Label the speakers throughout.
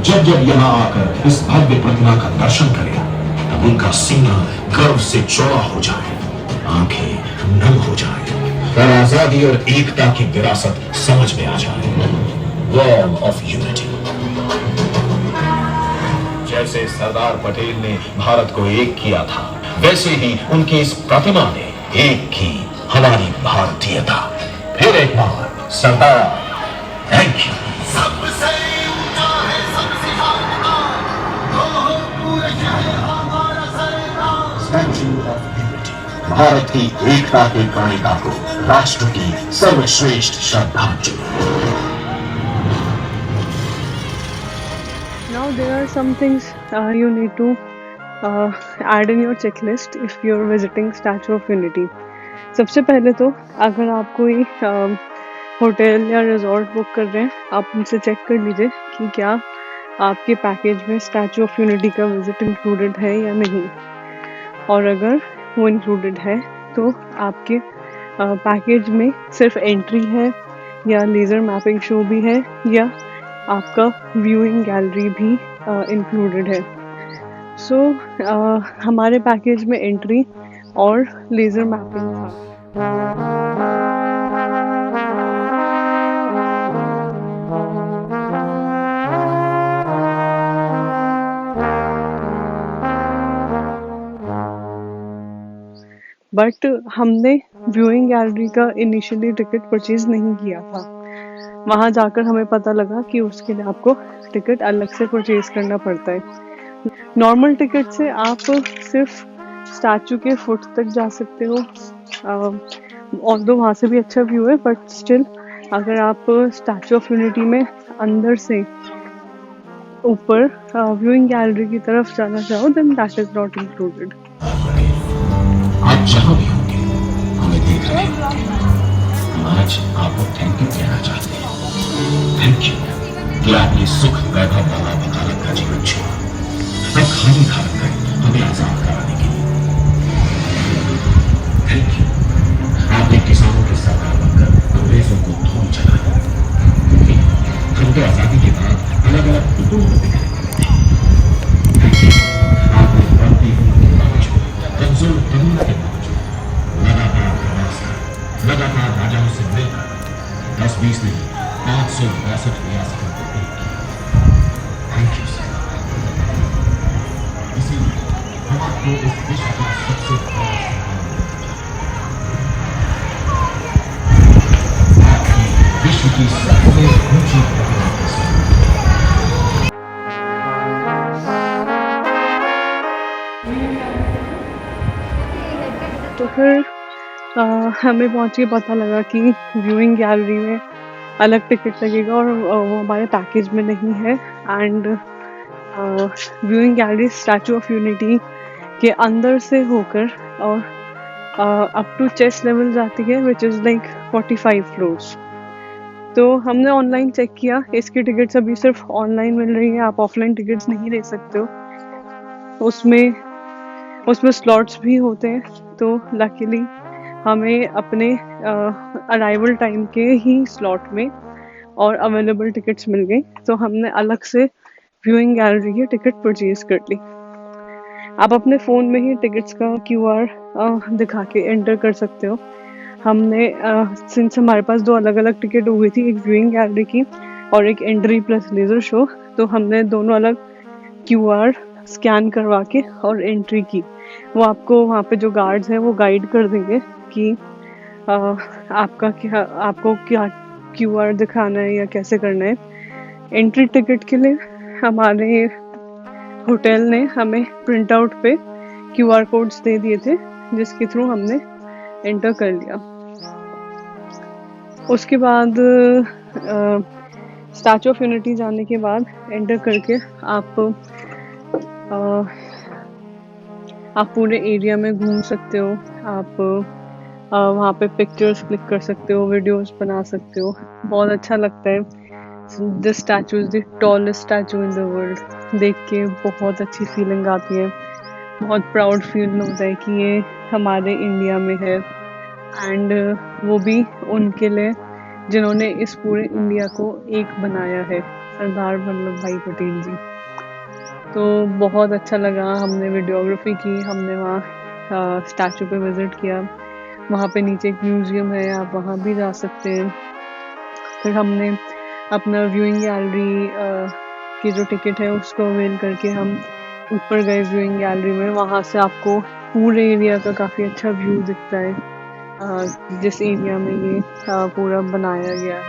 Speaker 1: जब जब यहाँ आकर इस भव्य प्रतिमा का दर्शन करें, तब उनका सीना गर्व से चौड़ा हो जाए, आंखें नम हो जाए और आजादी और एकता की विरासत समझ में आ जाए। Wall of unity. जैसे सरदार पटेल ने भारत को एक किया था, वैसे ही उनकी इस प्रतिमा ने एक की हमारी भारतीयता। फिर एक बार सरदार, थैंक यू। सबसे ऊंचा है सबसे आला, हो पूरे शहर हमारा सरदार। स्टैच्यू ऑफ यूनिटी, भारत की एकता के प्रणेता को राष्ट्र की सर्वश्रेष्ठ श्रद्धांजलि।
Speaker 2: Now there are some things you need to add in your checklist if you're visiting Statue of Unity. सबसे पहले तो अगर आप कोई होटल या रिजॉर्ट बुक कर रहे हैं, आप उनसे चेक कर लीजिए कि क्या आपके पैकेज में स्टैचू ऑफ यूनिटी का विजिट इंक्लूडेड है या नहीं। और अगर वो इंक्लूडेड है तो आपके पैकेज में सिर्फ एंट्री है या लेज़र मैपिंग शो भी है या आपका व्यूइंग गैलरी भी इंक्लूडेड है। सो हमारे पैकेज में एंट्री और लेज़र मैपिंग था। बट हमने व्यूइंग गैलरी का इनिशियली टिकट परचेज नहीं किया था। वहाँ जाकर हमें पता लगा कि उसके लिए आपको टिकट अलग से परचेज करना पड़ता है। नॉर्मल टिकट से आप सिर्फ स्टैचू के फुट तक जा सकते हो, ऑल्दो वहाँ से भी अच्छा व्यू है, बट स्टिल अगर आप स्टैचू ऑफ यूनिटी में अंदर से ऊपर व्यूइंग गैलरी की तरफ जाना चाहो then that is not included.
Speaker 1: आप जहाँ भी होंगे हमें देख रहे होंगे, हम आज आपको थैंक यू कहना चाहते हैं। थैंक यू कि आपने सुख वैभव वाला वकालत का जीवन छोड़ा, अब खाली धारण कर हमें आजाद कराने के लिए। थैंक यू, आपने किसानों के सरकार बनकर अंग्रेजों को धूल चलाया। हम तो आजादी के बाद अलग अलग गुटों में बिखरे पड़े थे। थैंक यू, आपने बढ़ती उम्र के बावजूद, कमजोर कबीले के बावजूद लगातार प्रयास कर, लगातार राजाओं से मिलकर 10-20 नहीं 562 रियासतों को एक किया। Thank you sir. इसीलिए हम आपको इस विश्व का सबसे बड़ा आपकी विश्व की सबसे ऊंची प्रतिमा के साथ।
Speaker 2: तो फिर हमें पहुँच के पता लगा कि व्यूइंग गैलरी में अलग टिकट लगेगा और वो हमारे पैकेज में नहीं है। And viewing gallery statue of unity के अंदर से होकर और अप टू चेस्ट लेवल जाती है, विच इज़ लाइक 45 फ्लोर्स। तो हमने ऑनलाइन चेक किया, इसकी टिकट्स अभी सिर्फ ऑनलाइन मिल रही है, आप ऑफलाइन टिकट्स नहीं ले सकते हो। उसमें स्लॉट्स भी होते हैं, तो लकीली हमें अपने अराइवल टाइम के ही स्लॉट में और अवेलेबल टिकट्स मिल गई, तो हमने अलग से व्यूइंग गैलरी की टिकट परचेज कर ली। आप अपने फ़ोन में ही टिकट्स का QR दिखा के एंटर कर सकते हो। हमने सिंस हमारे पास 2 अलग अलग टिकट हो गई थी, एक व्यूइंग गैलरी की और एक एंट्री प्लस लेज़र शो, तो हमने दोनों अलग QR स्कैन करवा के और एंट्री की। वो आपको वहाँ पे जो गार्ड्स हैं वो गाइड कर देंगे कि आपको क्या QR दिखाना है या कैसे करना है। एंट्री टिकट के लिए हमारे होटल ने हमें प्रिंट आउट पे QR कोड्स दे दिए थे, जिसके थ्रू हमने एंटर कर लिया। उसके बाद स्टैचू ऑफ यूनिटी जाने के बाद एंटर करके आप पूरे एरिया में घूम सकते हो। आप वहाँ पे पिक्चर्स क्लिक कर सकते हो, वीडियोस बना सकते हो। बहुत अच्छा लगता है। This statue is the tallest statue in the world. देख के बहुत अच्छी फीलिंग आती है, बहुत प्राउड फील होता है कि ये हमारे इंडिया में है। एंड वो भी उनके लिए जिन्होंने इस पूरे इंडिया को एक बनाया है, सरदार वल्लभ भाई पटेल जी। तो बहुत अच्छा लगा, हमने वीडियोग्राफी की, हमने वहाँ स्टैचू पे विज़िट किया। वहाँ पे नीचे एक म्यूज़ियम है, आप वहाँ भी जा सकते हैं। फिर हमने अपना व्यूइंग गैलरी की जो टिकट है उसको अवेल करके हम ऊपर गए व्यूइंग गैलरी में। वहाँ से आपको पूरे एरिया का काफ़ी अच्छा व्यू दिखता है, जिस एरिया में ये पूरा बनाया गया है।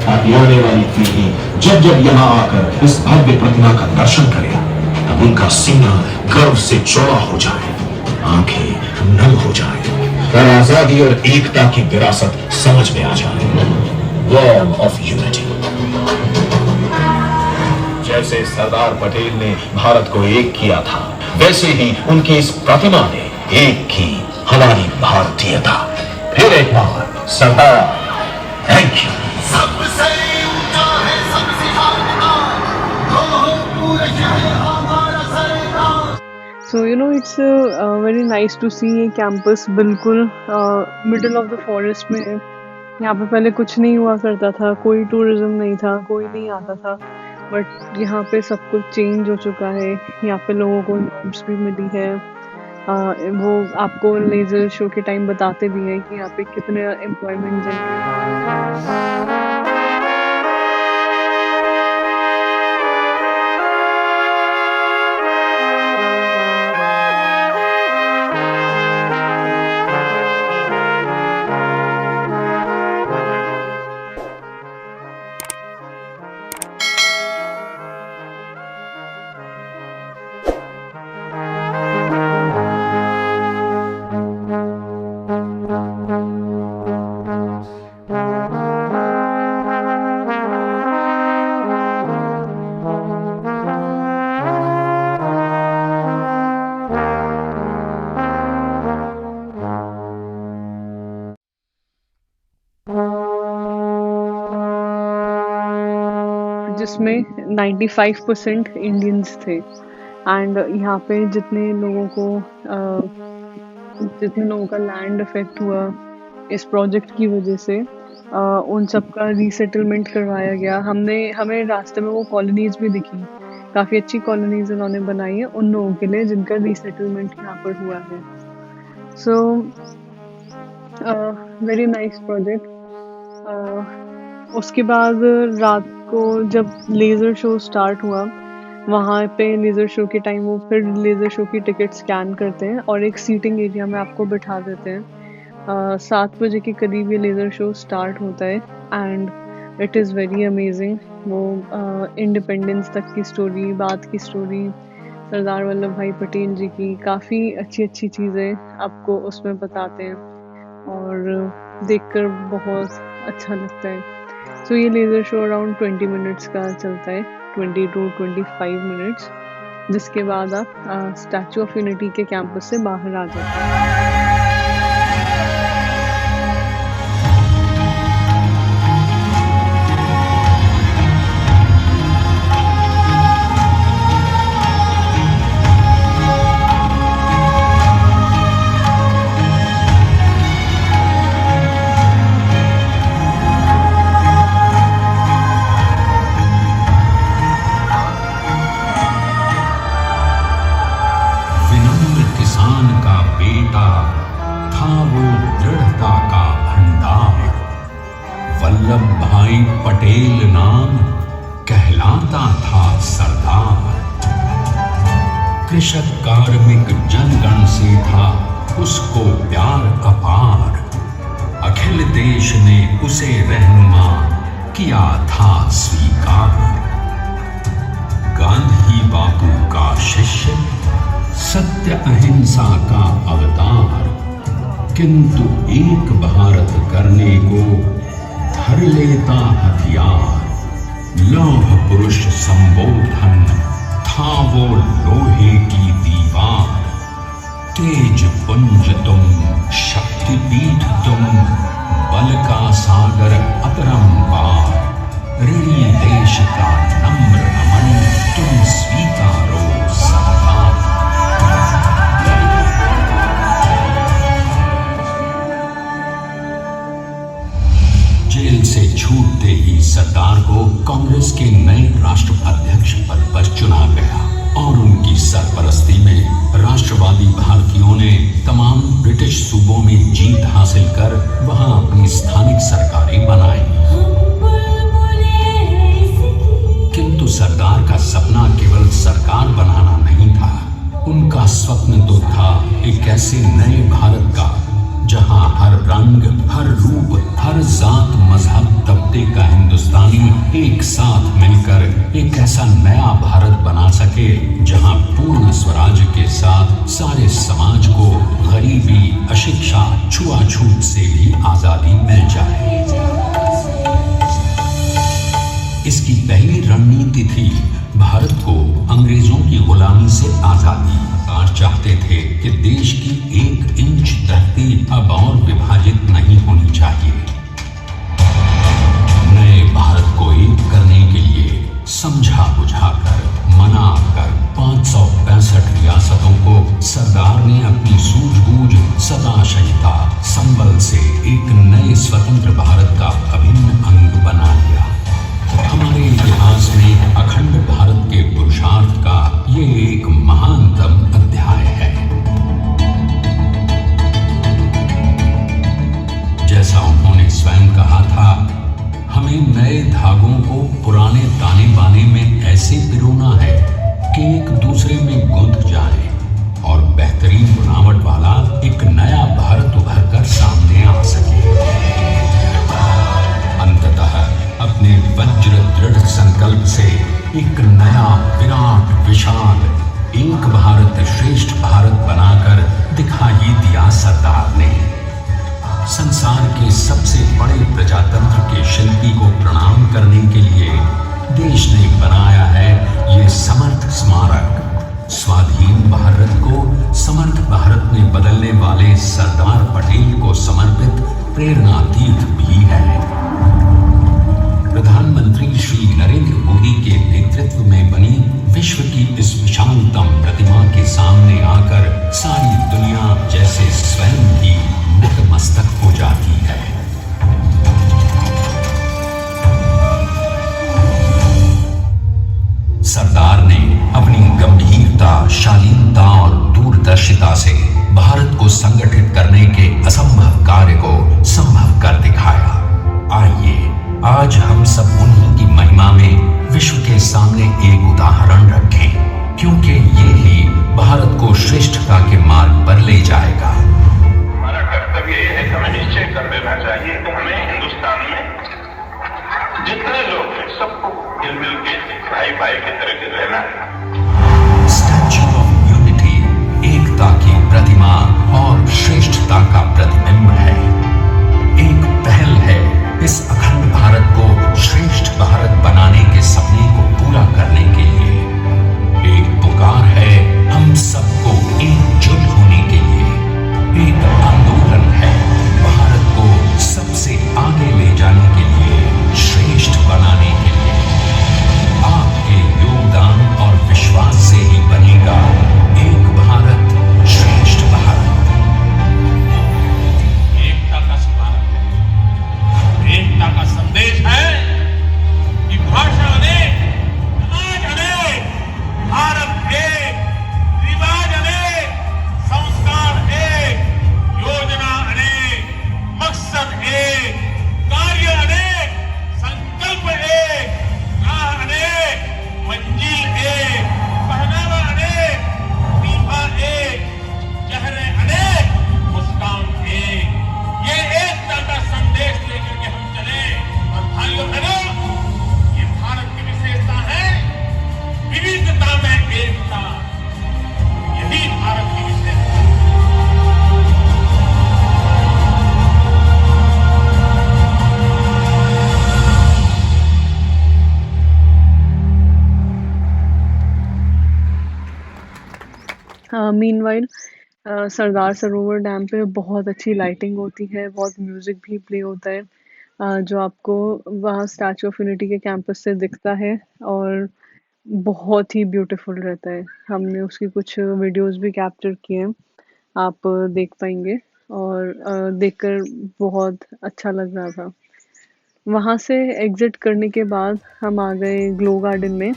Speaker 1: ताकि आने वाली पीढ़ी जब जब यहाँ आकर इस भव्य प्रतिमा का दर्शन करे, तब उनका सीना गर्व से चौड़ा हो जाए, आंखें नम हो जाए और आजादी और एकता की विरासत समझ में आ जाए। Wall of unity. जैसे सरदार पटेल ने भारत को एक किया था, वैसे ही उनकी इस प्रतिमा ने एक की हमारी भारतीयता। फिर एक बार सरदार, थैंक यू।
Speaker 3: सबसे ऊंचा है सबसे शानदार, हो पूरे शहर हमारा सरदार।
Speaker 2: So it's very nice to see ये कैंपस बिल्कुल मिडल ऑफ द फॉरेस्ट में है। यहाँ पे पहले कुछ नहीं हुआ करता था, कोई टूरिज्म नहीं था, कोई नहीं आता था, बट यहाँ पे सब कुछ चेंज हो चुका है। यहाँ पे लोगों को जॉब्स भी मिली है। वो आपको लेज़र शो के टाइम बताते भी हैं कि यहाँ पे कितने एम्प्लॉयमेंट जनरेट। जिसमें 95% इंडियंस थे। एंड यहाँ पे जितने लोगों का लैंड अफेक्ट हुआ इस प्रोजेक्ट की वजह से, उन सब का रीसेटलमेंट करवाया गया। हमें रास्ते में वो कॉलोनीज भी दिखी, काफ़ी अच्छी कॉलोनीज उन्होंने बनाई है उन लोगों के लिए जिनका रीसेटलमेंट यहाँ पर हुआ है। So very nice project. उसके बाद रात को जब लेज़र शो स्टार्ट हुआ, वहाँ पे लेज़र शो के टाइम वो फिर लेज़र शो की टिकट स्कैन करते हैं और एक सीटिंग एरिया में आपको बिठा देते हैं। 7 बजे के करीब ये लेज़र शो स्टार्ट होता है and it is very amazing. वो इंडिपेंडेंस तक की स्टोरी, बात की स्टोरी, सरदार वल्लभ भाई पटेल जी की काफ़ी अच्छी चीज़ें आपको उसमें बताते हैं और देखकर बहुत अच्छा लगता है। सो ये लेज़र शो अराउंड 20 मिनट्स का चलता है, 20 to 25 मिनट्स, जिसके बाद आप स्टैचू ऑफ यूनिटी के कैंपस से बाहर आ जाते हैं।
Speaker 4: वल्लभ भाई पटेल नाम कहलाता था सरदार। कृषक कार्मिक जनगण से था उसको प्यार अपार। अखिल देश ने उसे रहनुमा किया था स्वीकार। गांधी बापू का शिष्य, सत्य अहिंसा का अवतार, किंतु एक भारत करने को हर लेता हथियार। लौह पुरुष संबोधन था वो लोहे की दीवार। तेज पुंज तुम, शक्तिपीठ तुम, बल का सागर अपरंपार। ऋणी देश का नम्र अमन तुम स्वीकारो सरदार। जेल से छूटते ही सरदार को कांग्रेस के नए राष्ट्राध्यक्ष पद पर चुना गया और उनकी सरपरस्ती में राष्ट्रवादी भारतीयों ने तमाम ब्रिटिश सूबों में जीत हासिल कर वहां अपनी स्थानिक सरकारें बनाई। किंतु सरदार का सपना केवल सरकार बनाना नहीं था। उनका स्वप्न तो था एक ऐसे नए भारत का जहां हर रंग, हर रूप, हर जात, मजहब, तबके का हिंदुस्तानी एक साथ मिलकर एक ऐसा नया भारत बना सके जहां पूर्ण स्वराज के साथ सारे समाज को गरीबी, अशिक्षा, छुआछूत से भी आजादी मिल जाए। इसकी पहली रणनीति थी भारत को अंग्रेजों की गुलामी से आजादी। चाहते थे कि देश की 1 इंच धरती अब और विभाजित नहीं होनी चाहिए। नए भारत को एक करने के लिए समझा बुझाकर, मनाकर 565 रियासतों को सरदार ने अपनी सूझबूझ, सदाशयता, संबल से एक नए स्वतंत्र भारत का अभिन्न अंग बना लिया। हमारे इतिहास में अखंड भारत के पुरुषार्थ का ये एक महानतम अध्याय है। जैसा उन्होंने स्वयं कहा था, हमें नए धागों को पुराने ताने बाने में ऐसे पिरोना है कि एक दूसरे में गुंथ जाए और बेहतरीन बनावट वाला एक नया भारत उभर कर सामने आ सके। अंततः अपने वज्र दृढ़ संकल्प से एक नया विराट विशाल एक भारत श्रेष्ठ भारत बनाकर दिखा ही दिया सरदार ने। संसार के सबसे बड़े प्रजातंत्र के शिल्पी को प्रणाम करने के लिए देश ने बनाया है ये समर्थ स्मारक। स्वाधीन भारत को समर्थ भारत में बदलने वाले सरदार पटेल को समर्पित प्रेरणा तीर्थ भी है। प्रधानमंत्री श्री नरेंद्र मोदी के नेतृत्व में बनी विश्व की इस विशालतम प्रतिमा के सामने आकर सारी दुनिया जैसे स्वयं ही नतमस्तक हो जाती है। सरदार ने अपनी गंभीरता, शालीनता और दूरदर्शिता से भारत को संगठित करने के असंभव कार्य को संभव कर दिखाया। आइए आज हम सब उन्हीं की महिमा में विश्व के सामने एक उदाहरण रखें, क्योंकि ये ही भारत को श्रेष्ठता के मार्ग
Speaker 2: मीनवाइल सरदार सरोवर डैम पे बहुत अच्छी लाइटिंग होती है, बहुत म्यूजिक भी प्ले होता है, जो आपको वहाँ स्टैचू ऑफ यूनिटी के कैंपस से दिखता है और बहुत ही ब्यूटीफुल रहता है। हमने उसकी कुछ वीडियोस भी कैप्चर किए हैं, आप देख पाएंगे, और देखकर बहुत अच्छा लग रहा था। वहाँ से एग्जिट करने के बाद हम आ गए ग्लो गार्डन में।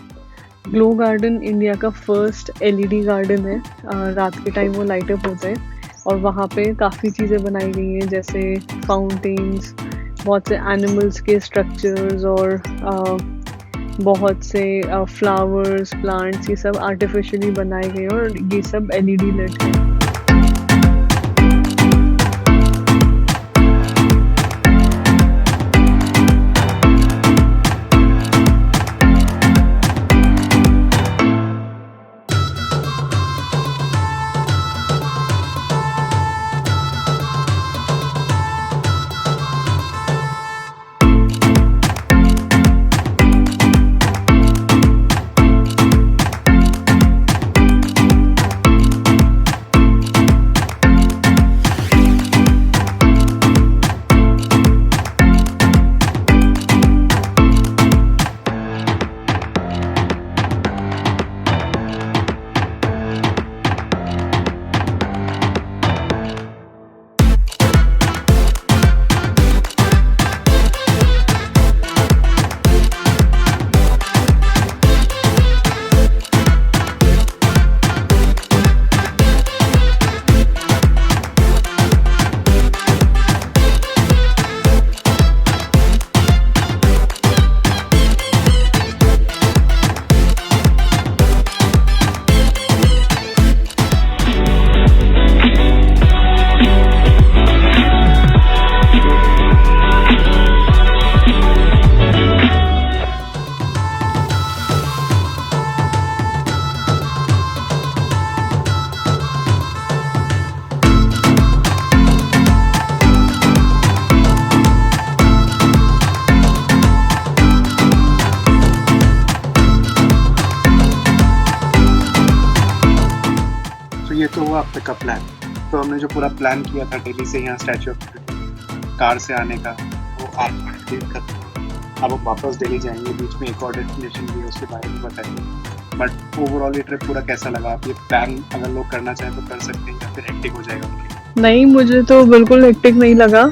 Speaker 2: ग्लो गार्डन इंडिया का फर्स्ट एलईडी गार्डन है। रात के टाइम वो लाइट अप होता है और वहाँ पे काफ़ी चीज़ें बनाई गई हैं, जैसे फाउंटेन्स, बहुत से एनिमल्स के स्ट्रक्चर्स और बहुत से फ्लावर्स, प्लांट्स, ये सब आर्टिफिशियली बनाए गए हैं और ये सब एलईडी लाइट है।
Speaker 5: ये तो हुआ अब तक का प्लान। तो हमने जो पूरा प्लान किया था दिल्ली से यहाँ स्टैचू ऑफ यूनिटी कार से आने का, वो आज कंप्लीट कर। अब हम वापस दिल्ली जाएंगे, बीच में एक और डेस्टिनेशन भी है, उसके बारे में बताएंगे। बट ओवरऑल ये ट्रिप पूरा कैसा लगा? आप ये प्लान अगर लोग करना चाहें तो कर सकते हैं या फिर हेक्टिक हो जाएगा उनके लिए?
Speaker 2: नहीं, मुझे तो बिल्कुल हेक्टिक नहीं लगा।